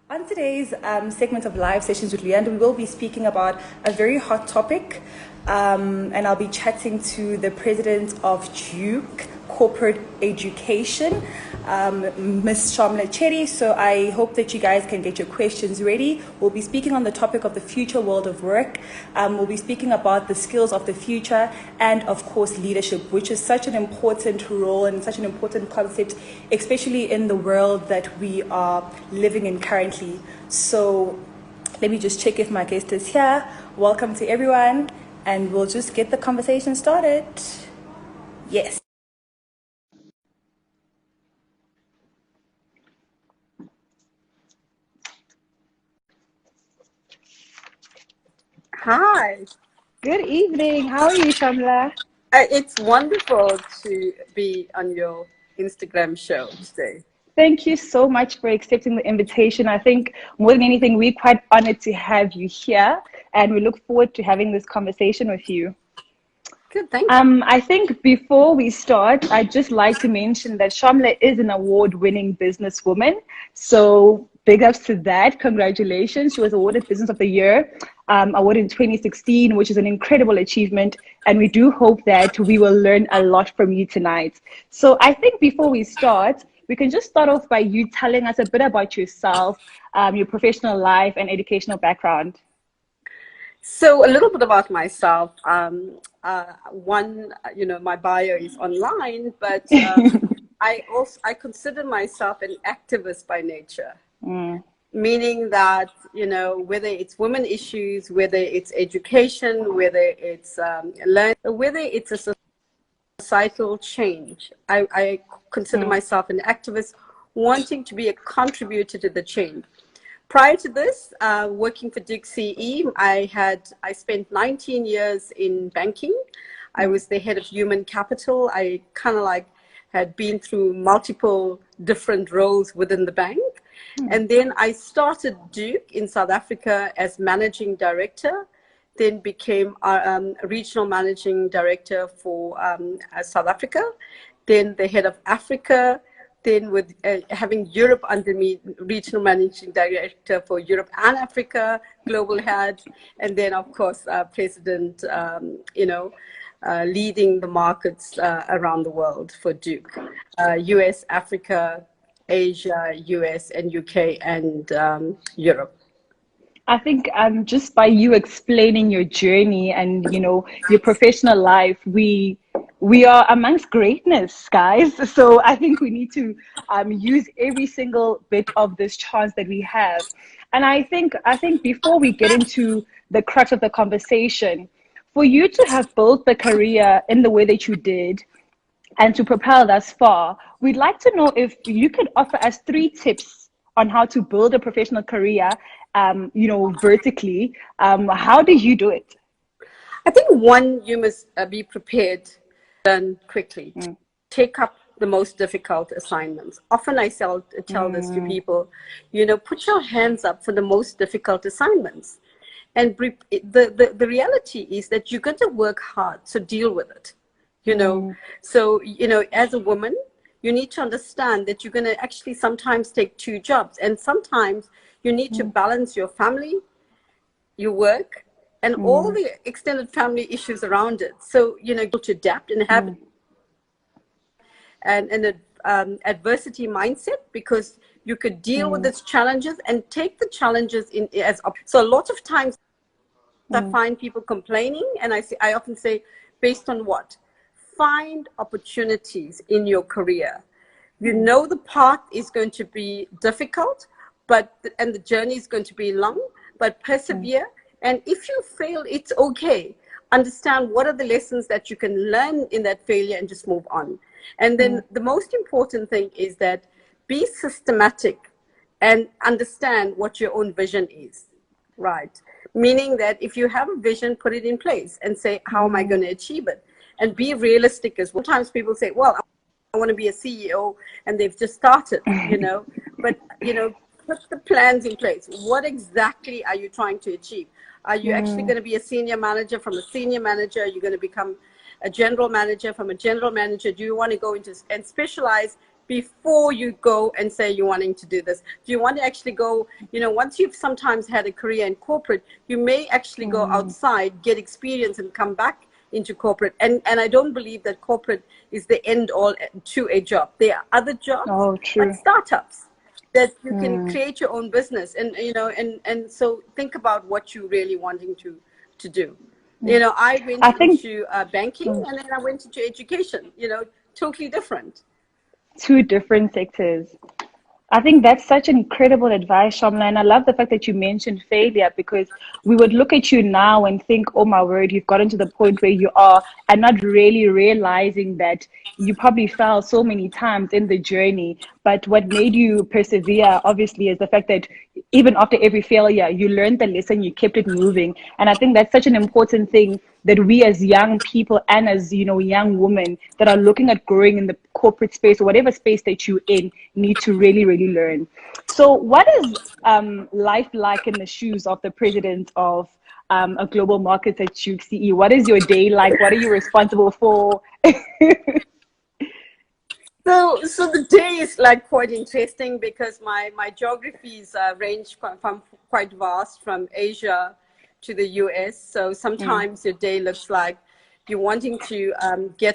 On today's segment of Live Sessions with Leander, we will be speaking about a very hot topic, and I'll be chatting to the president of Duke Corporate Education, Ms. Shamla Cherry. So I hope that you guys can get your questions ready. We'll be speaking on the topic of the future world of work. We'll be speaking about the skills of the future and, of course, leadership, which is such an important role and such an important concept, especially in the world that we are living in currently. So let me just check if my guest is here. Welcome to everyone, and we'll just get the conversation started. Yes. Hi. Good evening. How are you, Shamla? It's wonderful to be on your Instagram show today. Thank you so much for accepting the invitation. I think more than anything, we're quite honored to have you here, and we look forward to having this conversation with you. Good, thank you. I think before we start, I'd just like to mention that Shamla is an award-winning businesswoman. So big ups to that. Congratulations. She was awarded Business of the Year award in 2016, which is an incredible achievement. And we do hope that we will learn a lot from you tonight. So I think before we start, we can just start off by you telling us a bit about yourself, your professional life and educational background. So a little bit about myself. My bio is online, but I consider myself an activist by nature. Meaning that, whether it's women issues, whether it's education, whether it's learning, whether it's a societal change, I consider myself an activist wanting to be a contributor to the change. Prior to this, working for Duke CE, I spent 19 years in banking. I was the head of human capital. I kind of had been through multiple different roles within the bank. And then I started Duke in South Africa as managing director, then became a regional managing director for South Africa, then the head of Africa, then with having Europe under me, regional managing director for Europe and Africa, global head, and then of course president, leading the markets around the world for Duke, US, Africa, Asia, US, and UK, and Europe. I think just by you explaining your journey and your professional life, we are amongst greatness, guys. So I think we need to use every single bit of this chance that we have. And I think before we get into the crux of the conversation, for you to have built the career in the way that you did and to propel thus far, we'd like to know if you could offer us 3 tips on how to build a professional career, vertically. How did you do it? I think one, you must be prepared, learn quickly, take up the most difficult assignments. Often I tell this to people, put your hands up for the most difficult assignments. And the reality is that you're going to work hard, so deal with it. So, as a woman, you need to understand that you're going to actually sometimes take 2 jobs. And sometimes you need to balance your family, your work, and all the extended family issues around it. So, to adapt and have an adversity mindset, because you could deal with its challenges and take the challenges so a lot of times I find people complaining, and I often say, based on what? Find opportunities in your career. The path is going to be difficult, and the journey is going to be long, but persevere. And if you fail, it's okay. Understand what are the lessons that you can learn in that failure and just move on. And then the most important thing is that be systematic and understand what your own vision is, right? Meaning that if you have a vision, put it in place and say, how am I going to achieve it? And be realistic as well. Sometimes people say, well, I want to be a CEO, and they've just started, but, put the plans in place. What exactly are you trying to achieve? Are you actually going to be a senior manager? From a senior manager, you're going to become a general manager. From a general manager, do you want to go into and specialize before you go and say you're wanting to do this? Do you want to actually go, you know, once you've sometimes had a career in corporate, you may actually go outside, get experience, and come back into corporate. And I don't believe that corporate is the end all to a job. There are other jobs, like startups, that you can create your own business. And, you know, and so think about what you're really wanting to do. You know, I went into banking, and then I went into education, you know, totally different. Two different sectors. I think that's such incredible advice, Shamla. And I love the fact that you mentioned failure, because we would look at you now and think, oh my word, you've gotten to the point where you are, and not really realizing that you probably fell so many times in the journey. But what made you persevere, obviously, is the fact that even after every failure, you learned the lesson, you kept it moving. And I think that's such an important thing that we as young people and as, you know, young women that are looking at growing in the corporate space or whatever space that you're in need to really, really learn. So what is life like in the shoes of the president of a global market at Duke CE? What is your day like? What are you responsible for? So the day is like quite interesting, because my geographies range from quite vast, from Asia to the US. So sometimes your day looks like you're wanting to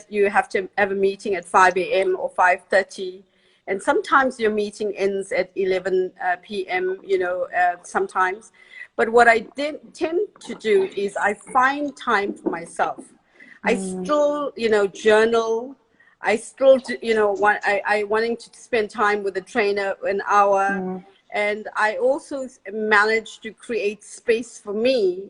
you have to have a meeting at 5 a.m. or 5:30. And sometimes your meeting ends at 11 p.m., you know, sometimes. But what I tend to do is I find time for myself. I still, you know, journal. I still, you know, I wanting to spend time with a trainer an hour. And I also manage to create space for me,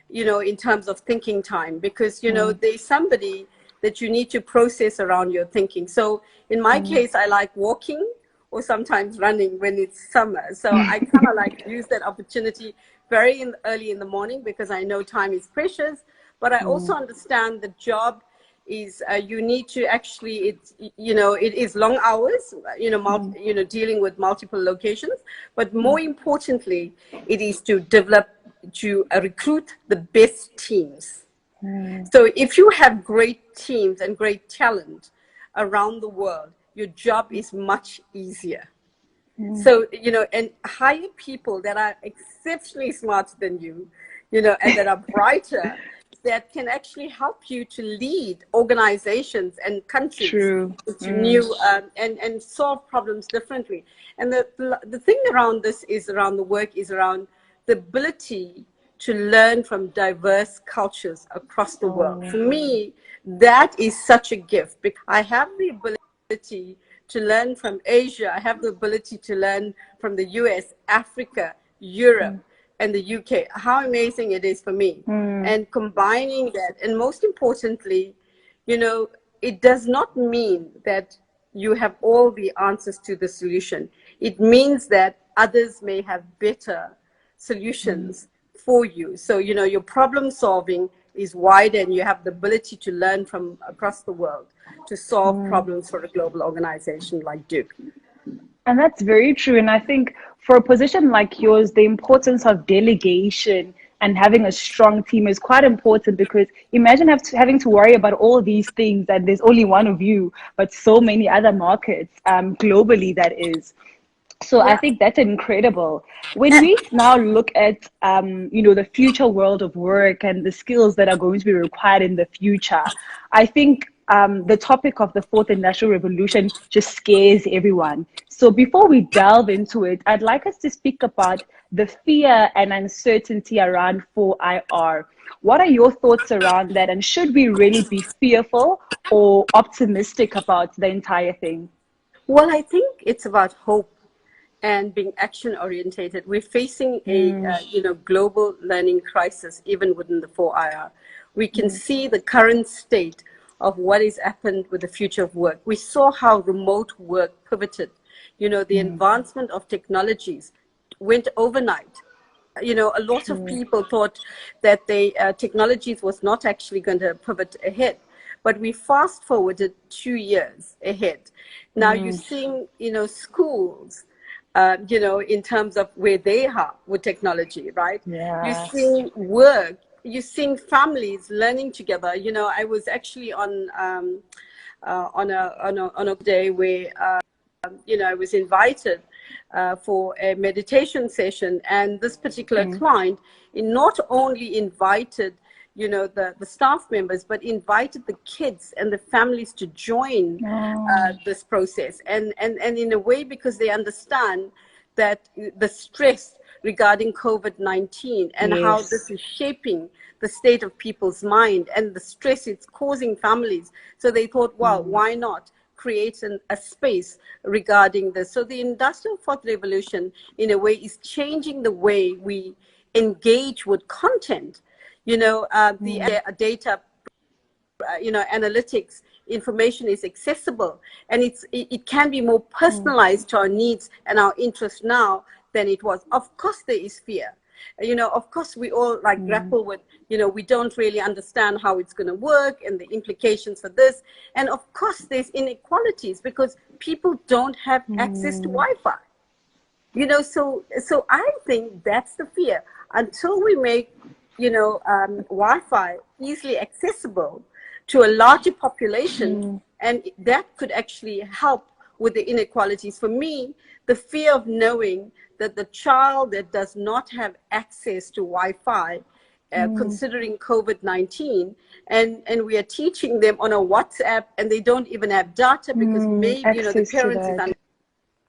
you know, in terms of thinking time, because, you know, there's somebody that you need to process around your thinking. So in my case, I like walking or sometimes running when it's summer. So I kind of like use that opportunity very early in the morning, because I know time is precious. But I also understand the job is you need to actually, you know, it is long hours, you know, you know, dealing with multiple locations. But more importantly, it is to develop, to recruit the best teams. So if you have great teams and great talent around the world, your job is much easier. So, you know, and hire people that are exceptionally smarter than you, you know, and that are brighter, that can actually help you to lead organizations and countries to new and solve problems differently. And the thing around this is around the work is around the ability to learn from diverse cultures across the world. For me, that is such a gift, because I have the ability to learn from Asia. I have the ability to learn from the US, Africa, Europe, and the UK. How amazing it is for me. And combining that, and most importantly, you know, it does not mean that you have all the answers to the solution. It means that others may have better solutions for you. So, you know, your problem solving is wide, and you have the ability to learn from across the world to solve problems for a global organization like Duke. And that's very true. And I think for a position like yours, the importance of delegation and having a strong team is quite important, because imagine having to worry about all these things, and there's only one of you, but so many other markets globally that is. So I think that's incredible. When we now look at, you know, the future world of work and the skills that are going to be required in the future, I think the topic of the fourth industrial revolution just scares everyone. So before we delve into it, I'd like us to speak about the fear and uncertainty around 4IR. What are your thoughts around that? And should we really be fearful or optimistic about the entire thing? Well, I think it's about hope and being action orientated. We're facing a you know, global learning crisis even within the 4IR. We can see the current state of what has happened with the future of work. We saw how remote work pivoted. You know, the advancement of technologies went overnight. You know, a lot of people thought that the technologies was not actually going to pivot ahead. But we fast forwarded 2 years ahead. Now you're seeing, you know, schools, you know, in terms of where they are with technology, right? You're seeing work, you're seeing families learning together. You know, I was actually on a day where I was invited for a meditation session, and this particular client not only invited the staff members, but invited the kids and the families to join this process, and in a way, because they understand that the stress regarding COVID-19 and how this is shaping the state of people's mind and the stress it's causing families. So they thought, well, why not create a space regarding this? So the Industrial 4th Revolution, in a way, is changing the way we engage with content. The data, analytics, information is accessible, and it can be more personalized to our needs and our interests now than it was. Of course, there is fear. Of course, we all grapple with, we don't really understand how it's going to work and the implications for this. And of course, there's inequalities because people don't have access to Wi-Fi. So I think that's the fear. Until we make, Wi-Fi easily accessible to a larger population, and that could actually help with the inequalities. For me, the fear of knowing that the child that does not have access to Wi-Fi, considering COVID-19, and we are teaching them on a WhatsApp, and they don't even have data because maybe the parents is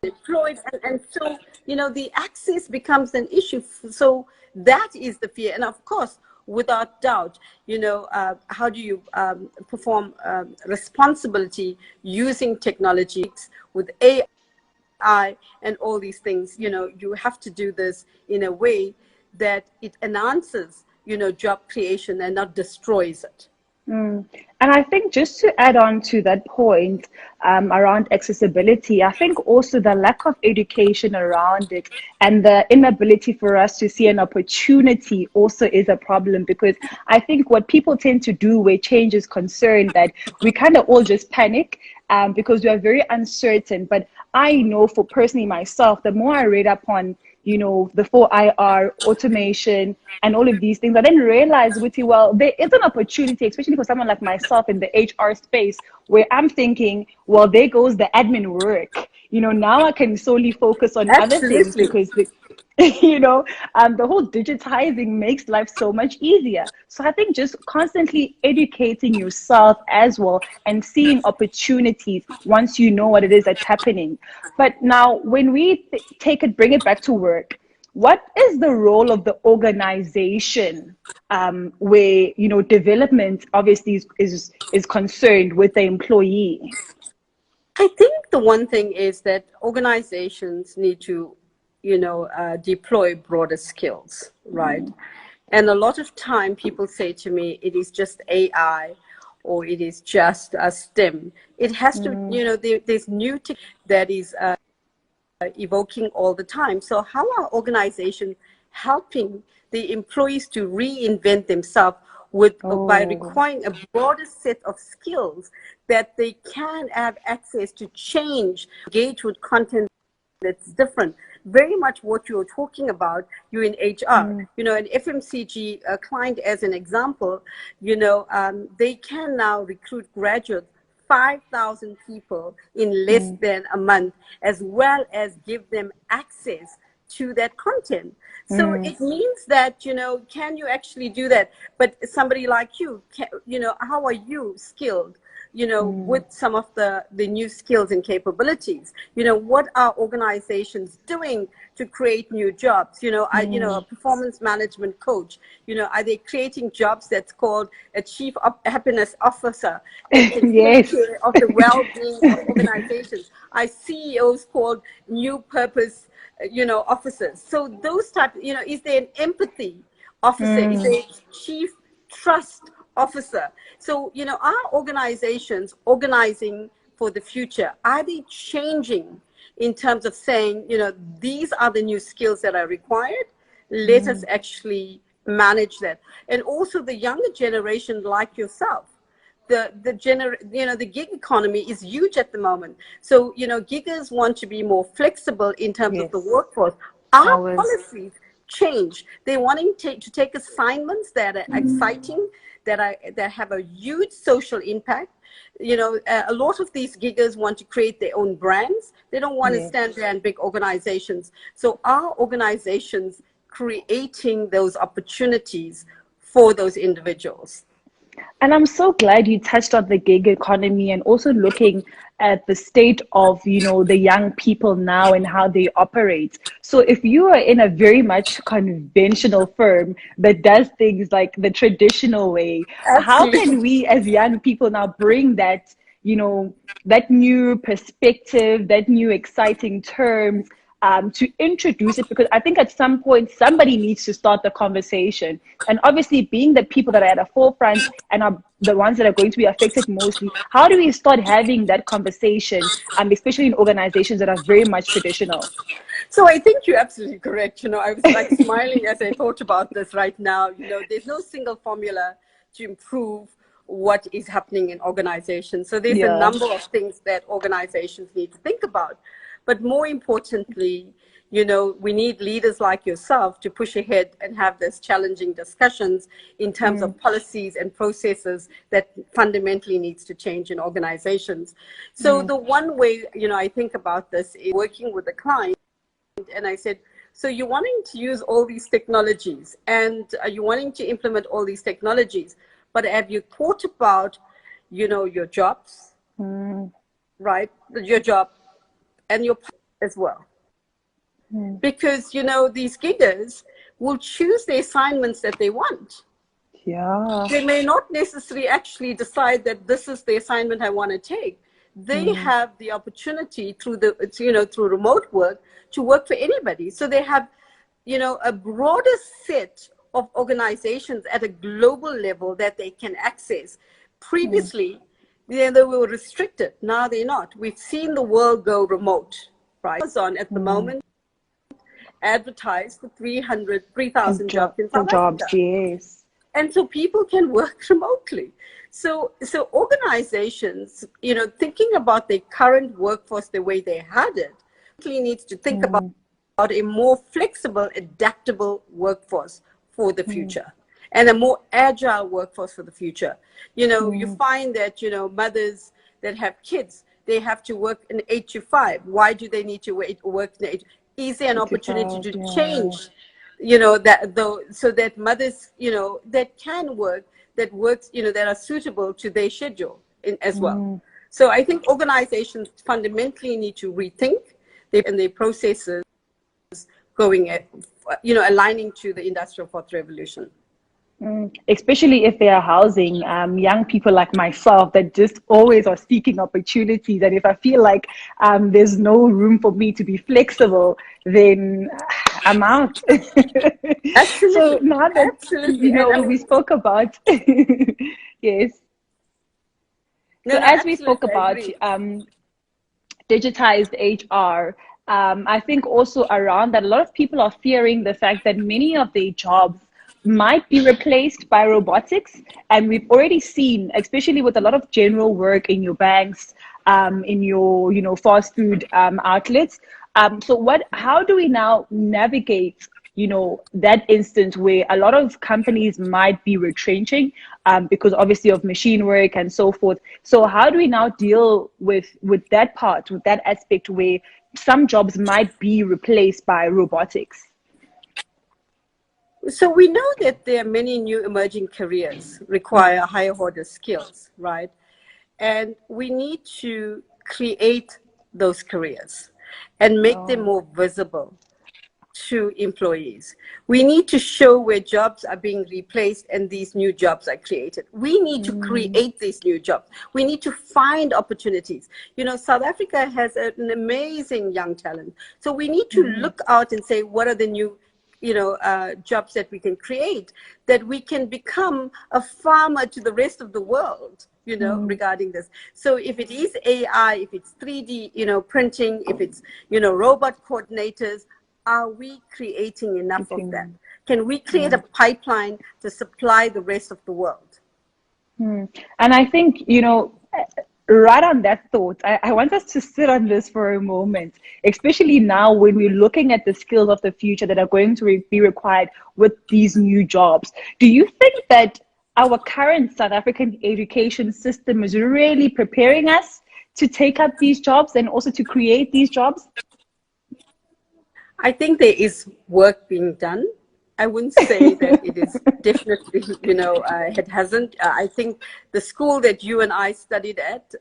unemployed, and so the access becomes an issue. So that is the fear, and of course, without doubt, how do you perform responsibility using technologies with AI and all these things? You have to do this in a way that it enhances, job creation and not destroys it. And I think just to add on to that point around accessibility, I think also the lack of education around it and the inability for us to see an opportunity also is a problem, because I think what people tend to do where change is concerned, that we kind of all just panic because we are very uncertain. But I know for personally myself, the more I read up on the 4IR, automation, and all of these things, I then realized, well, there is an opportunity, especially for someone like myself in the HR space, where I'm thinking, well, there goes the admin work. Now I can solely focus on other things, because the whole digitizing makes life so much easier. So I think just constantly educating yourself as well and seeing opportunities once you know what it is that's happening. But now when we bring it back to work, what is the role of the organization where, development obviously is concerned with the employee? I think the one thing is that organizations need to deploy broader skills, right? And a lot of time people say to me, it is just AI or it is just a STEM. It has to, there's new tech that is evoking all the time. So how are organizations helping the employees to reinvent themselves by requiring a broader set of skills that they can have access to change, engage with content that's different? Very much what you're talking about, you're in HR, an FMCG client as an example, they can now recruit graduates, 5,000 people in less than a month, as well as give them access to that content. So it means that, can you actually do that? But somebody like you, how are you skilled, with some of the new skills and capabilities? What are organizations doing to create new jobs? A performance management coach, are they creating jobs that's called a chief happiness officer that can take care of the well-being of organizations? CEOs called new purpose officers. So those type, is there an empathy officer? Is there a chief trust officer? So, are organizations organizing for the future? Are they changing in terms of saying, these are the new skills that are required? Let us actually manage that. And also the younger generation like yourself, the gig economy is huge at the moment. So, giggers want to be more flexible in terms of the workforce. Our policies change. They're wanting to take assignments that are exciting, that have a huge social impact. You know, a lot of these giggers want to create their own brands. They don't want to stand behind big organizations. So are organizations creating those opportunities for those individuals? And I'm so glad you touched on the gig economy and also looking at the state of, you know, the young people now and how they operate. So if you are in a very much conventional firm that does things like the traditional way, how can we as young people now bring that, you know, that new perspective, that new exciting terms, to introduce it? Because I think at some point somebody needs to start the conversation, and obviously being the people that are at the forefront and are the ones that are going to be affected mostly, how do we start having that conversation, especially in organizations that are very much traditional? So I think you're absolutely correct. You know, I was like smiling as I thought about this right now. You know, there's no single formula to improve what is happening in organizations. So there's a number of things that organizations need to think about. But more importantly, you know, we need leaders like yourself to push ahead and have these challenging discussions in terms of policies and processes that fundamentally needs to change in organizations. So the one way, you know, I think about this is working with a client, and I said, so you're wanting to use all these technologies and you're wanting to implement all these technologies, but have you thought about, you know, your jobs, right? Your job and your as well. Because, you know, these giggers will choose the assignments that they want. Yeah. They may not necessarily actually decide that this is the assignment I want to take. They have the opportunity through the, you know, through remote work to work for anybody. So they have, you know, a broader set of organizations at a global level that they can access. Previously, they were restricted. Now they're not. We've seen the world go remote, right? Amazon at the moment advertised for 3,000 jobs in South Africa. Yes. And so people can work remotely. So organizations, you know, thinking about their current workforce the way they had it, really needs to think about a more flexible, adaptable workforce for the future. And a more agile workforce for the future. You know, you find that, you know, mothers that have kids, they have to work in 8 to 5. Why do they need to work in 8? Is there an opportunity to change, you know, that though, so that mothers, you know, that can work, that works, you know, that are suitable to their schedule as well. So I think organizations fundamentally need to rethink their processes going at, you know, aligning to the Industrial 4th Revolution. Especially if they are housing young people like myself that just always are seeking opportunities. And if I feel like there's no room for me to be flexible, then I'm out. Absolutely. So now that, you know, we spoke about, yes. So as we spoke about digitized HR, I think also around that, a lot of people are fearing the fact that many of their jobs might be replaced by robotics. And we've already seen, especially with a lot of general work in your banks, in your, you know, fast food outlets. So how do we now navigate, you know, that instance where a lot of companies might be retrenching because obviously of machine work and so forth? So how do we now deal with that part, with that aspect where some jobs might be replaced by robotics? So we know that there are many new emerging careers require higher order skills, right? And we need to create those careers and make them more visible to employees. We need to show where jobs are being replaced and these new jobs are created. We need to create these new jobs. We need to find opportunities. You know, South Africa has an amazing young talent. So we need to look out and say, what are the new, you know, jobs that we can create, that we can become a farmer to the rest of the world, you know, regarding this. So if it is AI, if it's 3D, you know, printing, if it's, you know, robot coordinators, are we creating enough of that? Can we create a pipeline to supply the rest of the world? And I think, you know, right on that thought, I want us to sit on this for a moment, especially now when we're looking at the skills of the future that are going to be required with these new jobs. Do you think that our current South African education system is really preparing us to take up these jobs and also to create these jobs? I think there is work being done. I wouldn't say that it is definitely, it hasn't. I think the school that you and I studied at,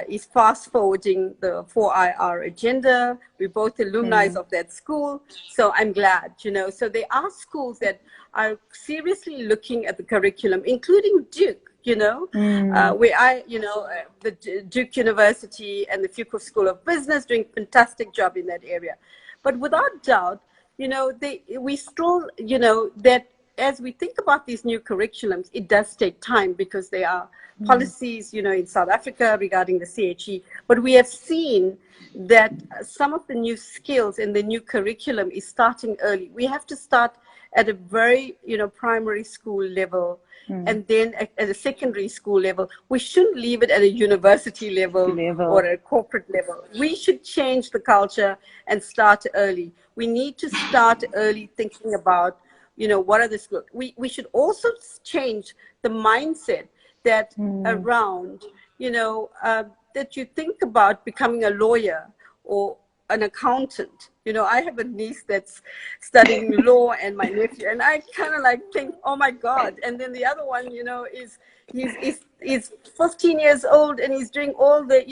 is fast forwarding the 4IR agenda. We're both alumni of that school. So I'm glad, So there are schools that are seriously looking at the curriculum, including Duke, where the Duke University and the Fuqua School of Business doing a fantastic job in that area. But without doubt, we still, that as we think about these new curriculums, it does take time because there are policies, in South Africa regarding the CHE. But we have seen that some of the new skills in the new curriculum is starting early. We have to start at a very, primary school level. And then at a secondary school level. We shouldn't leave it at a university level or a corporate level. We should change the culture and start early. We need to start early thinking about, what are the skills. We should also change the mindset that around, that you think about becoming a lawyer or an accountant. I have a niece that's studying law and my nephew, and I kind of think, oh my God. And then the other one, he's 15 years old and he's doing all the,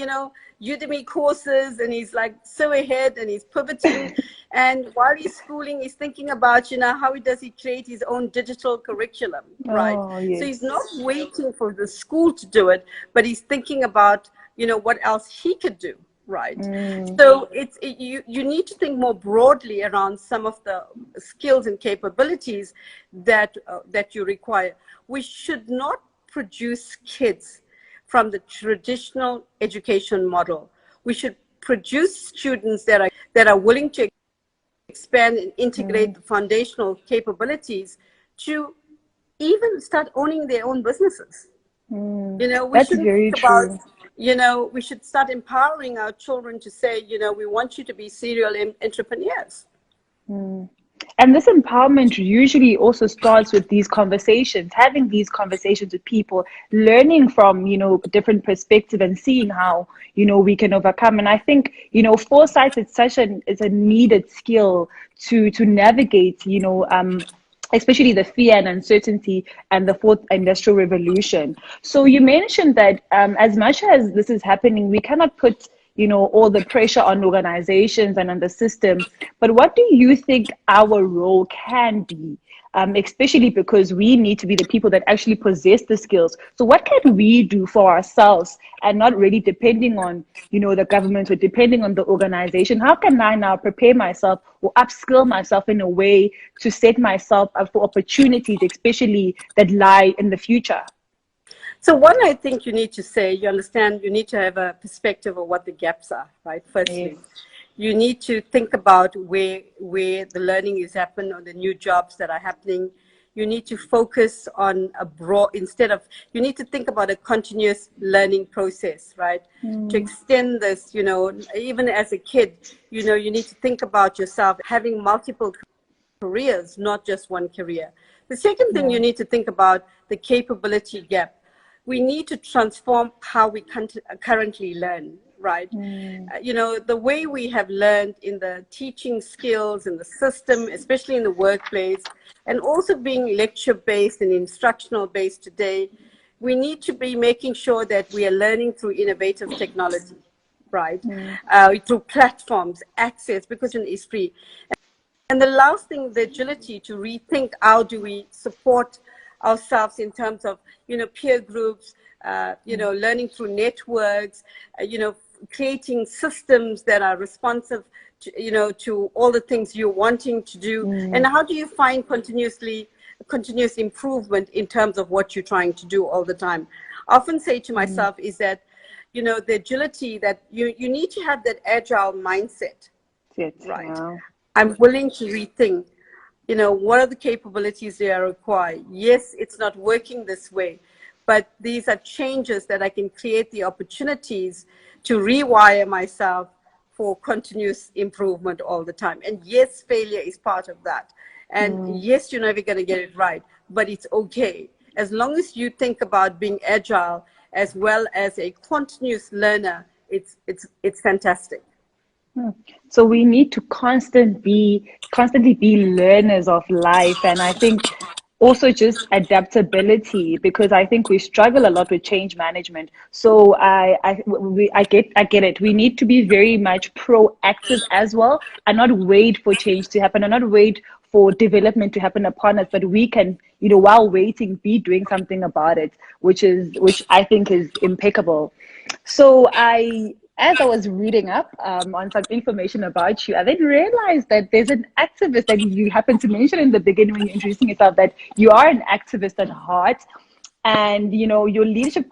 Udemy courses, and he's so ahead and he's pivoting. And while he's schooling, he's thinking about, how does he create his own digital curriculum, right? Oh, yes. So he's not waiting for the school to do it, but he's thinking about, what else he could do. Right. So you need to think more broadly around some of the skills and capabilities that you require. We should not produce kids from the traditional education model. We should produce students that are willing to expand and integrate the foundational capabilities to even start owning their own businesses. We That's shouldn't very think true. about, we should start empowering our children to say, we want you to be serial entrepreneurs. And this empowerment usually also starts with these conversations, having these conversations with people, learning from, different perspectives and seeing how, we can overcome. And I think, foresight is it's a needed skill to navigate, especially the fear and uncertainty and the fourth industrial revolution. So you mentioned that as much as this is happening, we cannot put, all the pressure on organizations and on the system. But what do you think our role can be? Especially because we need to be the people that actually possess the skills. So what can we do for ourselves and not really depending on, the government or depending on the organization? How can I now prepare myself or upskill myself in a way to set myself up for opportunities, especially that lie in the future? So one, I think you need to say, you understand, you need to have a perspective of what the gaps are, right? Firstly, you need to think about where the learning is happening or the new jobs that are happening. You need to focus on you need to think about a continuous learning process, right? To extend this, even as a kid, you need to think about yourself having multiple careers, not just one career. The second thing you need to think about, the capability gap. We need to transform how we currently learn, right? The way we have learned in the teaching skills in the system, especially in the workplace, and also being lecture-based and instructional-based today, we need to be making sure that we are learning through innovative technology, right? Through platforms, access, because it is free. And the last thing, the agility to rethink how do we support ourselves in terms of, peer groups, learning through networks, creating systems that are responsive to, to all the things you're wanting to do. And how do you find continuous improvement in terms of what you're trying to do all the time? I often say to myself is that, the agility that you need to have that agile mindset, right? Wow. I'm willing to rethink. What are the capabilities they are required? Yes, it's not working this way, but these are changes that I can create the opportunities to rewire myself for continuous improvement all the time. And yes, failure is part of that. And yes, you're never going to get it right, but it's okay. As long as you think about being agile as well as a continuous learner, it's fantastic. So we need to constantly be learners of life. And I think also just adaptability, because I think we struggle a lot with change management. So I get it. We need to be very much proactive as well, and not wait for change to happen, and not wait for development to happen upon us, but we can, while waiting, be doing something about it, which I think is impeccable. So as I was reading up on some information about you, I then realized that there's an activist that you happened to mention in the beginning when you're introducing yourself, that you are an activist at heart. And, your leadership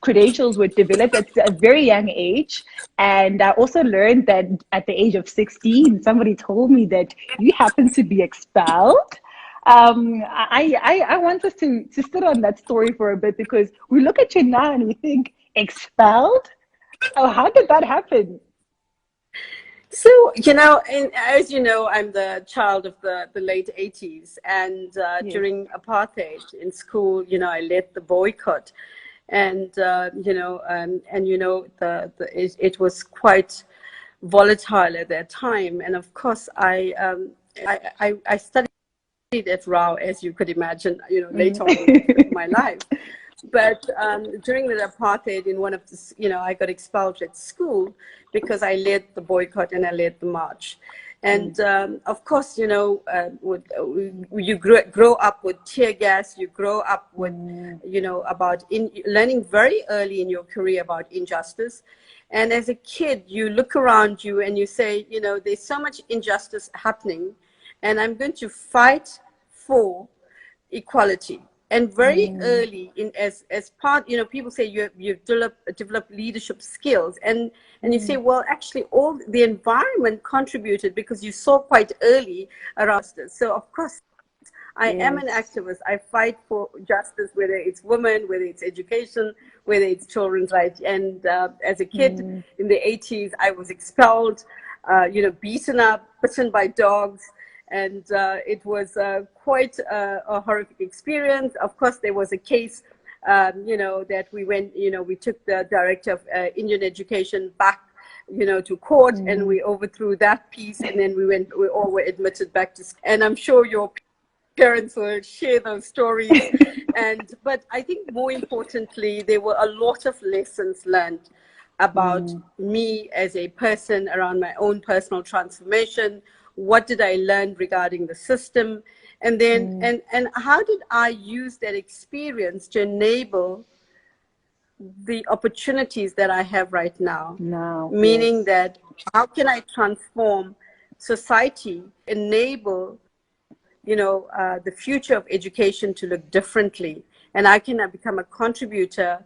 credentials were developed at a very young age. And I also learned that at the age of 16, somebody told me that you happened to be expelled. I want us to sit on that story for a bit, because we look at you now and we think, expelled? Oh, how did that happen? So, and as you know, I'm the child of the late 80s. And Yes. during apartheid in school, I led the boycott. And, it was quite volatile at that time. And of course, I studied at Rao, as you could imagine, later on in my life. But during the apartheid, in one of the, I got expelled at school because I led the boycott and I led the march. And of course, you grow up with tear gas, you grow up with, about learning very early in your career about injustice. And as a kid, you look around you and you say, there's so much injustice happening, and I'm going to fight for equality. And very early, as part, people say you've developed leadership skills, and you say, well, actually, all the environment contributed, because you saw quite early around this. So of course, I am an activist. I fight for justice, whether it's women, whether it's education, whether it's children's rights. And as a kid in the 80s, I was expelled, beaten up, bitten by dogs. And it was quite a horrific experience. Of course, there was a case, that we went, we took the director of Indian education back, to court, and we overthrew that piece. And then we all were admitted back to school. And I'm sure your parents will share those stories. But I think more importantly, there were a lot of lessons learned about me as a person, around my own personal transformation. What did I learn regarding the system? And then, and how did I use that experience to enable the opportunities that I have right now? Meaning that, how can I transform society, enable, the future of education to look differently? And I can become a contributor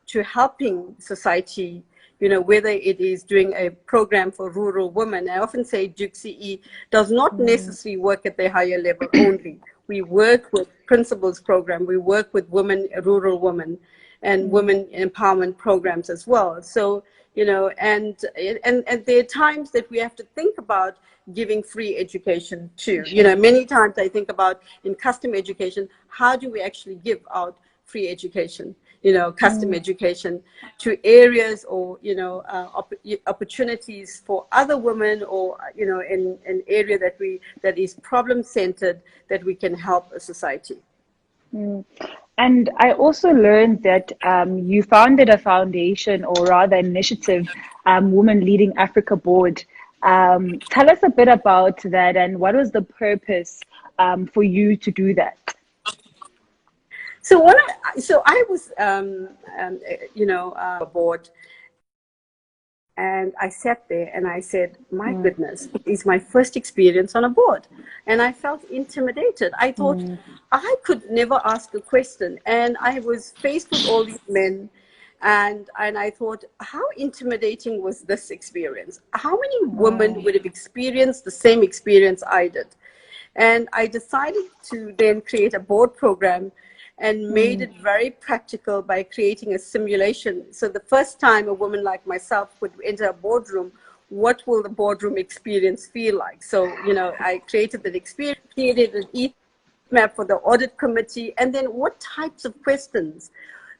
to helping society, whether it is doing a program for rural women. I often say Duke CE does not necessarily work at the higher level only. We work with principals program, we work with women, rural women, and women empowerment programs as well. So, and there are times that we have to think about giving free education too. Many times I think about in custom education, how do we actually give out free education? Custom education to areas, or, opportunities for other women, or, in an area that is problem-centered, that we can help a society. And I also learned that you founded a foundation, or rather initiative, Women Leading Africa Board. Tell us a bit about that, and what was the purpose for you to do that? So I was, board, and I sat there and I said, my goodness, it's my first experience on a board. And I felt intimidated. I thought I could never ask a question. And I was faced with all these men. And I thought, how intimidating was this experience? How many women would have experienced the same experience I did? And I decided to then create a board program, and made it very practical by creating a simulation. So the first time a woman like myself would enter a boardroom, what will the boardroom experience feel like? So, I created that experience, created an roadmap for the audit committee, and then what types of questions,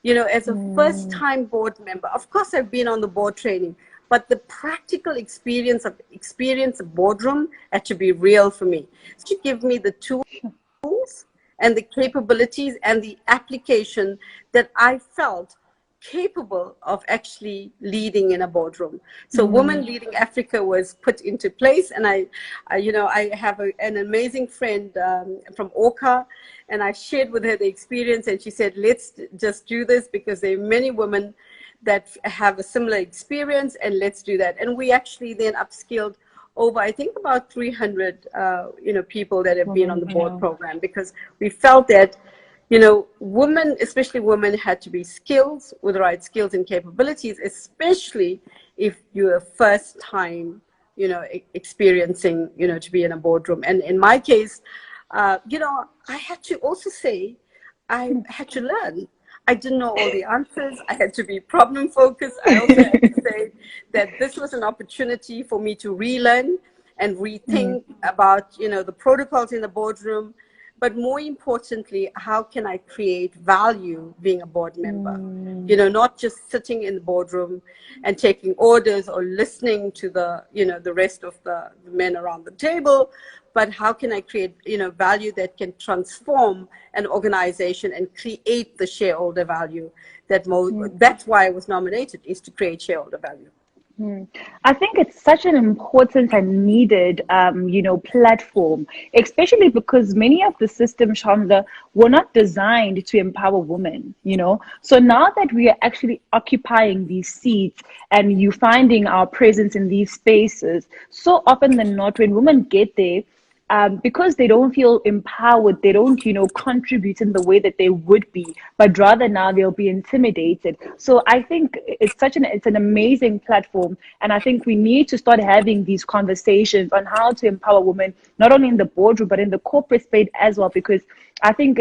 you know, as a first-time board member. Of course, I've been on the board training, but the practical experience of boardroom had to be real for me. To give me the tools and the capabilities and the application that I felt capable of actually leading in a boardroom. So Women Leading Africa was put into place, and I you know, I have an amazing friend from Orca, and I shared with her the experience, and she said, let's just do this because there are many women that have a similar experience, and let's do that. And we actually then upskilled over, I think, about 300 you know, people that have been on the board program, because we felt that, you know, women, especially women, had to be skills with the right skills and capabilities, especially if you're first time, you know, experiencing, you know, to be in a boardroom. And in my case, you know, I had to also say, I had to learn. I didn't know all the answers. I had to be problem focused. I also had to say that this was an opportunity for me to relearn and rethink about, you know, the protocols in the boardroom. But more importantly, how can I create value being a board member? You know, not just sitting in the boardroom and taking orders or listening to the, you know, the rest of the men around the table, but how can I create, you know, value that can transform an organization and create the shareholder value that that's why I was nominated, is to create shareholder value. I think it's such an important and needed, you know, platform, especially because many of the systems, Shamla, were not designed to empower women, you know. So now that we are actually occupying these seats and you finding our presence in these spaces, so often than not, when women get there, because they don't feel empowered, they don't, you know, contribute in the way that they would be, but rather now they'll be intimidated. So I think it's an amazing platform, and I think we need to start having these conversations on how to empower women, not only in the boardroom but in the corporate space as well, because I think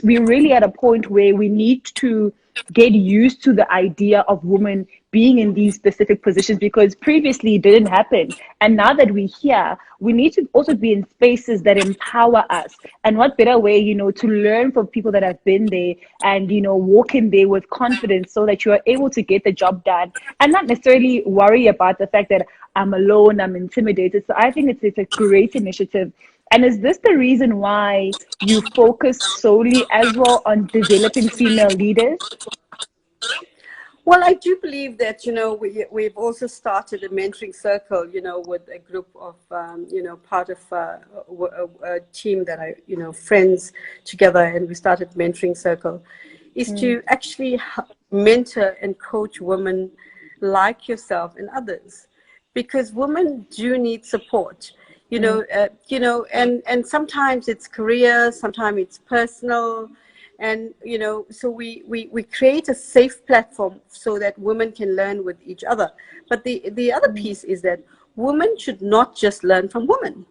we're really at a point where we need to get used to the idea of women being in these specific positions, because previously it didn't happen. And now that we're here, we need to also be in spaces that empower us. And what better way, you know, to learn from people that have been there and, you know, walk in there with confidence so that you are able to get the job done and not necessarily worry about the fact that I'm alone, I'm intimidated. So I think it's a great initiative. And is this the reason why you focus solely as well on developing female leaders? Well, I do believe that, you know, we've also started a mentoring circle, you know, with a group of, you know, part of a team that I, you know, friends together, and we started mentoring circle, is to actually mentor and coach women like yourself and others, because women do need support. You know, and sometimes it's career, sometimes it's personal, and you know, so we create a safe platform so that women can learn with each other. But the other piece is that women should not just learn from women.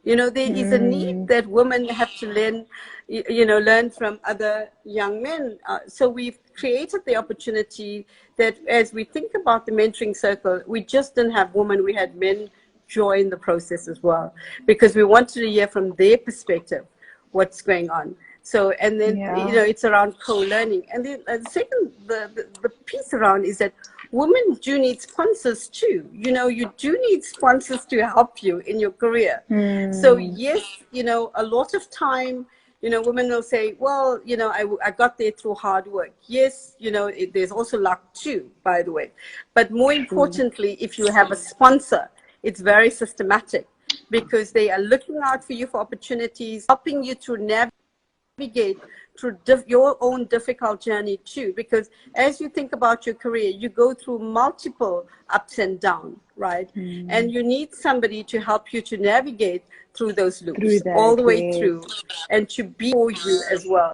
You know, there is a need that women have to learn, you know, learn from other young men. So we've created the opportunity that as we think about the mentoring circle, we just didn't have women, we had men join the process as well, because we wanted to hear from their perspective what's going on. So, and then, you know, it's around co-learning. And then the second, the piece around is that women do need sponsors too. You know, you do need sponsors to help you in your career. So yes, you know, a lot of time, you know, women will say, well, you know, I got there through hard work. Yes, you know, there's also luck too, by the way. But more importantly, if you have a sponsor, it's very systematic, because they are looking out for you for opportunities, helping you to navigate through your own difficult journey too. Because as you think about your career, you go through multiple ups and downs, right? And you need somebody to help you to navigate through those loops, all the way through, and to be for you as well.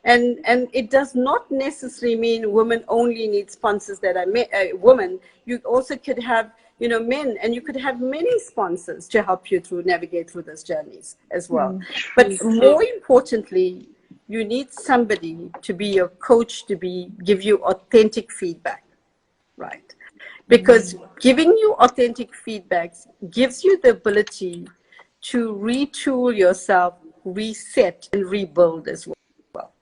And it does not necessarily mean women only need sponsors that are women. You also could have, you know, men, and you could have many sponsors to help you navigate through those journeys as well. But more importantly, you need somebody to be your coach, to give you authentic feedback, right? Because giving you authentic feedback gives you the ability to retool yourself reset and rebuild as well.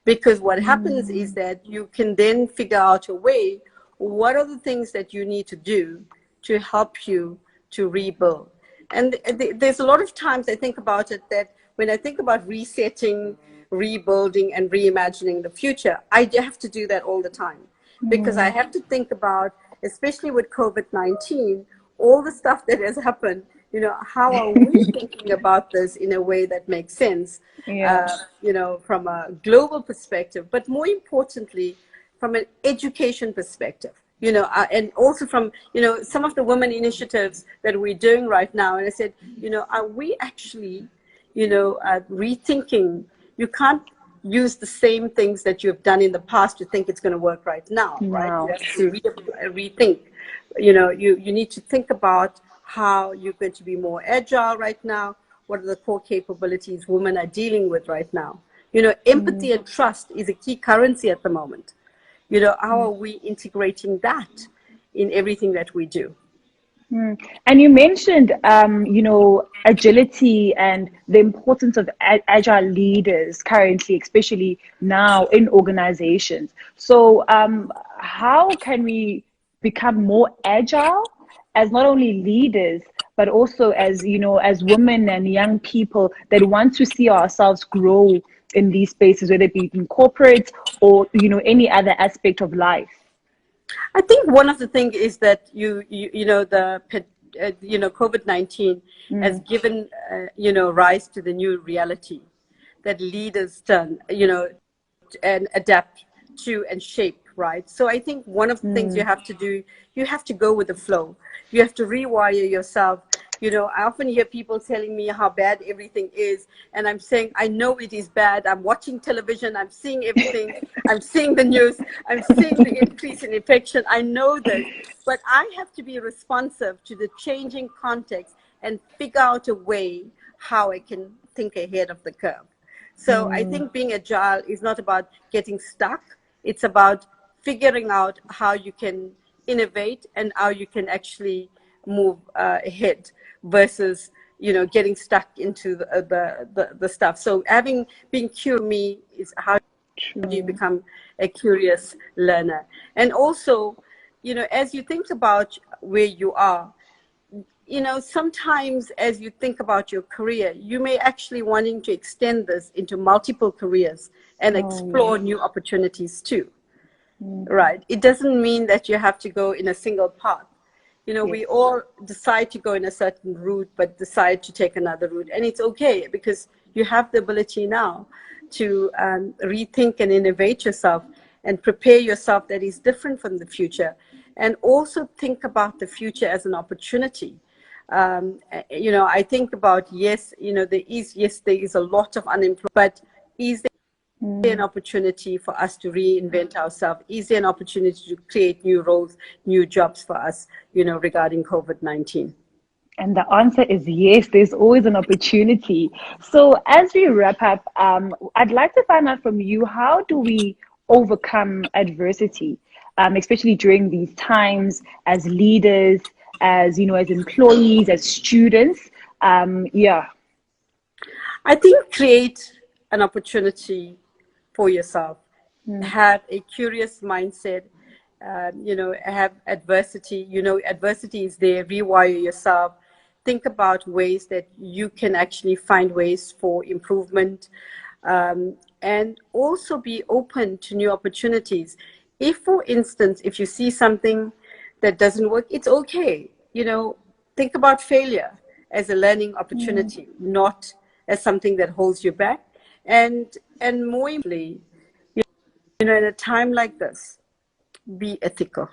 Because what happens is that you can then figure out a way, what are the things that you need to do to help you to rebuild. And there's a lot of times I think about it, that when I think about resetting, rebuilding, and reimagining the future, I have to do that all the time. Because I have to think about, especially with COVID-19, all the stuff that has happened, you know, how are we thinking about this in a way that makes sense, you know, from a global perspective, but more importantly, from an education perspective, you know, and also from, you know, some of the women initiatives that we're doing right now. And I said, you know, are we actually, you know, rethinking? You can't use the same things that you've done in the past to think it's going to work right now, right? You have to rethink. You know, you need to think about how you're going to be more agile right now. What are the core capabilities women are dealing with right now? You know, empathy and trust is a key currency at the moment. You know, how are we integrating that in everything that we do? And you mentioned, you know, agility and the importance of agile leaders currently, especially now in organizations. So how can we become more agile as not only leaders, but also as, you know, as women and young people that want to see ourselves grow in these spaces, whether it be in corporate or, you know, any other aspect of life? I think one of the things is that you know, the you know, COVID-19 has given you know, rise to the new reality that leaders turn, you know, and adapt to and shape, right? So I think one of the things you have to do, you have to go with the flow. You have to rewire yourself. You know, I often hear people telling me how bad everything is, and I'm saying, I know it is bad. I'm watching television, I'm seeing everything, I'm seeing the news, I'm seeing the increase in infection. I know this, but I have to be responsive to the changing context and figure out a way how I can think ahead of the curve. So I think being agile is not about getting stuck. It's about figuring out how you can innovate and how you can actually move ahead, versus, you know, getting stuck into the stuff. So being curious, me, is how do you become a curious learner. And also, you know, as you think about where you are, you know, sometimes as you think about your career, you may actually wanting to extend this into multiple careers and explore new opportunities too. Right? It doesn't mean that you have to go in a single path. You know, we all decide to go in a certain route, but decide to take another route. And it's okay, because you have the ability now to rethink and innovate yourself and prepare yourself that is different from the future. And also think about the future as an opportunity. You know, I think about, yes, you know, there is a lot of unemployment, but is there an opportunity for us to reinvent ourselves? Is there an opportunity to create new roles, new jobs for us, you know, regarding COVID-19? And the answer is yes, there's always an opportunity. So as we wrap up, I'd like to find out from you, how do we overcome adversity, especially during these times, as leaders, as, you know, as employees, as students? I think create an opportunity for yourself. Have a curious mindset. You know, have adversity. You know, adversity is there. Rewire yourself. Think about ways that you can actually find ways for improvement, and also be open to new opportunities. If, for instance, if you see something that doesn't work, it's okay. You know, think about failure as a learning opportunity, not as something that holds you back. And more importantly, you know, in a time like this, be ethical.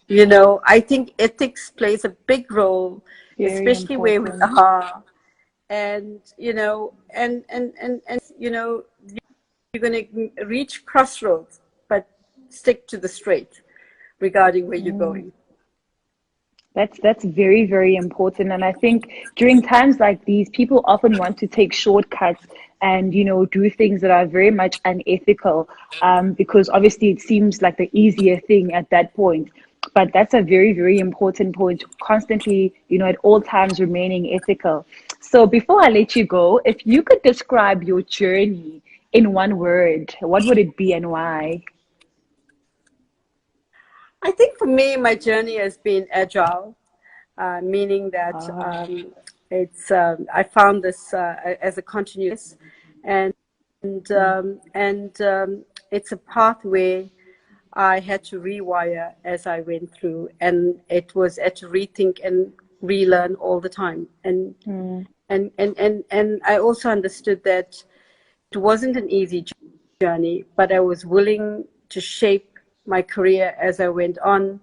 You know, I think ethics plays a big role, especially where we are. And, you know, and you know, you're going to reach crossroads, but stick to the straight regarding where you're going. That's very, very important. And I think during times like these, people often want to take shortcuts and, you know, do things that are very much unethical, because obviously it seems like the easier thing at that point. But that's a very, very important point, constantly, you know, at all times remaining ethical. So before I let you go, if you could describe your journey in one word, what would it be and why? I think for me, my journey has been agile, meaning that Ah, it's I found this as a continuous, and mm, it's a pathway I had to rewire as I went through, and it was had to rethink and relearn all the time. mm, And I also understood that it wasn't an easy journey, but I was willing to shape my career as I went on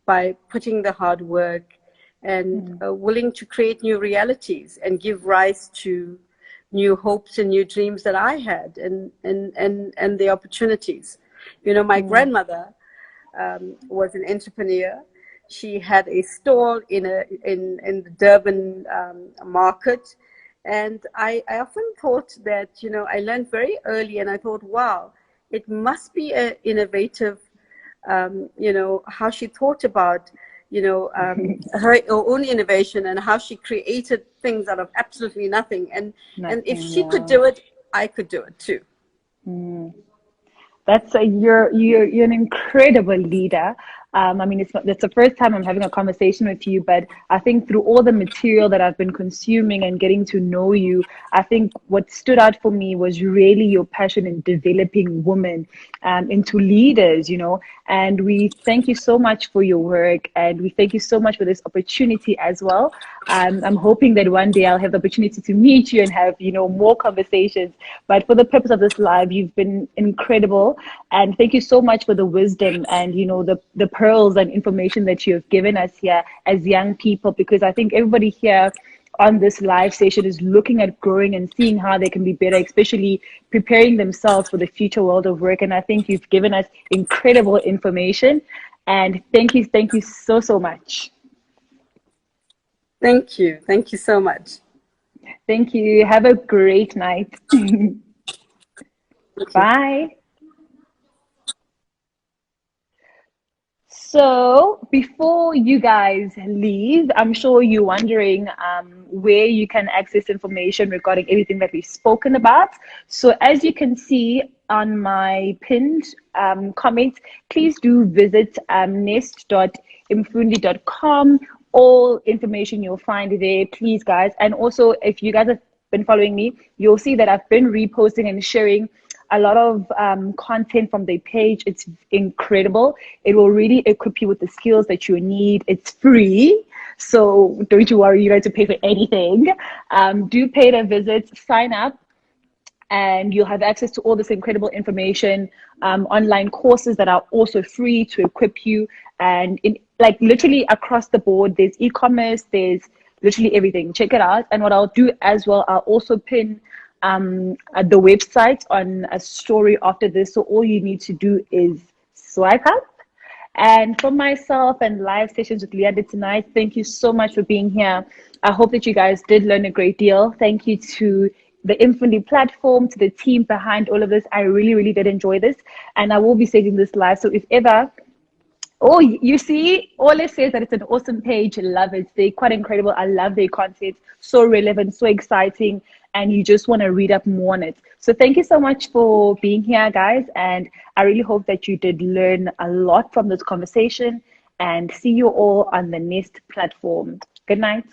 by putting the hard work and mm, willing to create new realities and give rise to new hopes and new dreams that I had, and the opportunities. You know, my mm, grandmother was an entrepreneur. She had a stall in the Durban market, and I often thought that, you know, I learned very early, and I thought, wow, it must be a innovative, you know, how she thought about, you know, her own innovation and how she created things out of absolutely nothing. And if nothing, she could yeah. do it, I could do it too. Mm. That's a you're an incredible leader. I mean, it's the first time I'm having a conversation with you, but I think through all the material that I've been consuming and getting to know you, I think what stood out for me was really your passion in developing women into leaders, you know. And we thank you so much for your work, and we thank you so much for this opportunity as well. I'm hoping that one day I'll have the opportunity to meet you and have, you know, more conversations. But for the purpose of this live, you've been incredible, and thank you so much for the wisdom and, you know, the pearls and information that you have given us here as young people. Because I think everybody here on this live session is looking at growing and seeing how they can be better, especially preparing themselves for the future world of work. And I think you've given us incredible information. And thank you so much. Thank you. Thank you so much. Thank you. Have a great night. Thank you. Bye. So before you guys leave, I'm sure you're wondering where you can access information regarding everything that we've spoken about. So as you can see on my pinned comment, please do visit nest.imfundi.com. All information you'll find there, please, guys. And also, if you guys have been following me, you'll see that I've been reposting and sharing a lot of content from their page. It's incredible. It will really equip you with the skills that you need. It's free. So don't you worry, you don't have to pay for anything. Do pay the visit, sign up, and you'll have access to all this incredible information, online courses that are also free to equip you. And in like literally across the board, there's e-commerce, there's literally everything. Check it out. And what I'll do as well, I'll also pin at the website on a story after this. So all you need to do is swipe up. And for myself and live sessions with Leanda tonight, thank you so much for being here. I hope that you guys did learn a great deal. Thank you to the Infinity platform, to the team behind all of this. I really, really did enjoy this. And I will be saving this live. So if ever, oh, you see, Ole says that it's an awesome page. Love it. They're quite incredible. I love their content. So relevant, so exciting. And you just want to read up more on it. So thank you so much for being here, guys. And I really hope that you did learn a lot from this conversation. And see you all on the Nest platform. Good night.